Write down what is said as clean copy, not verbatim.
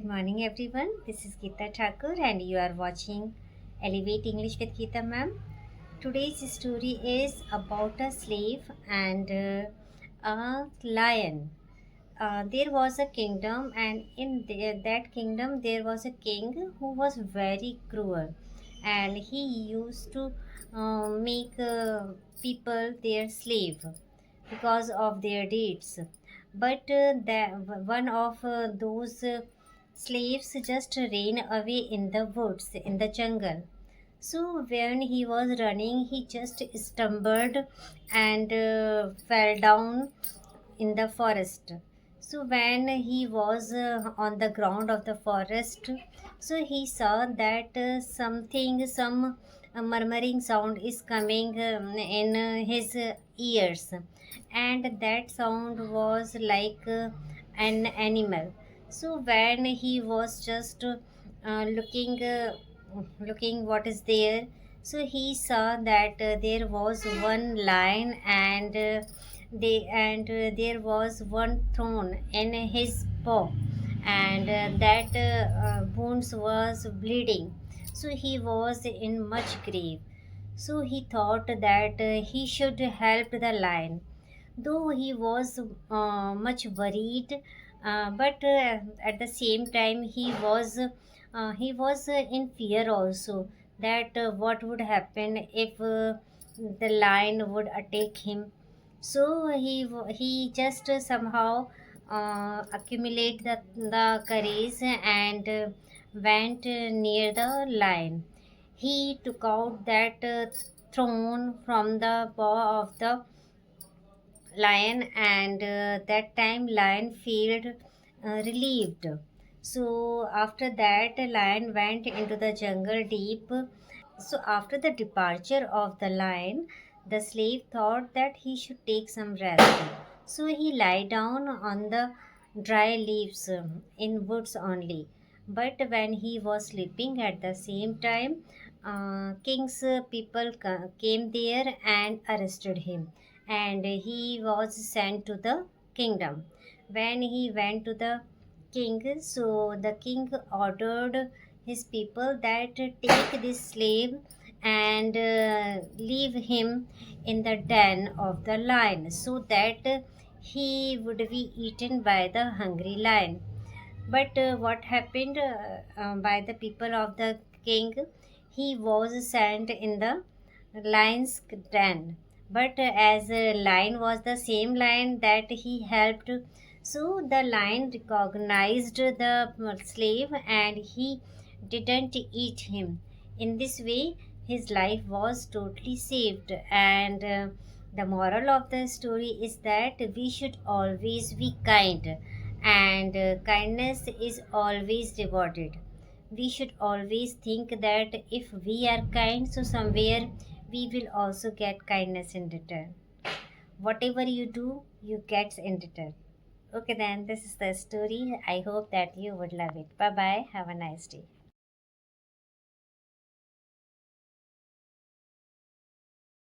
Good morning, everyone. This is Geeta Thakur, and you are watching Elevate English with Geeta Ma'am. Today's story is about a slave and a lion. There was a kingdom, and in that kingdom, there was a king who was very cruel, and he used to make people their slave because of their deeds. But one of those slaves just ran away in the woods, in the jungle. So when he was running, he just stumbled and fell down in the forest. So when he was on the ground of the forest, so he saw that some murmuring sound is coming in his ears, and that sound was like an animal. So when he was just looking what is there, so he saw that there was one lion and there was one thorn in his paw, and that wounds was bleeding. So he was in much grief. So he thought that he should help the lion, though he was much worried, but at the same time he was in fear also, that what would happen if the lion would attack him. So he just somehow accumulate the courage and went near the lion. He took out that thorn from the paw of the lion, and that time lion felt relieved. So after that lion went into the jungle deep. So after the departure of the lion, the slave thought that he should take some rest. So he lay down on the dry leaves in woods only. But when he was sleeping at the same time, king's people came there and arrested him, and he was sent to the kingdom. When he went to the king, so the king ordered his people that take this slave and leave him in the den of the lion, so that he would be eaten by the hungry lion. But what happened by the people of the king? He was sent in the lion's den. But as a lion was the same lion that he helped, so the lion recognized the slave and he didn't eat him. In this way, his life was totally saved. And the moral of the story is that we should always be kind, and kindness is always rewarded. We should always think that if we are kind, so somewhere we will also get kindness in return. Whatever you do, you get in return. Okay, then this is the story. I hope that you would love it. Bye bye. Have a nice day.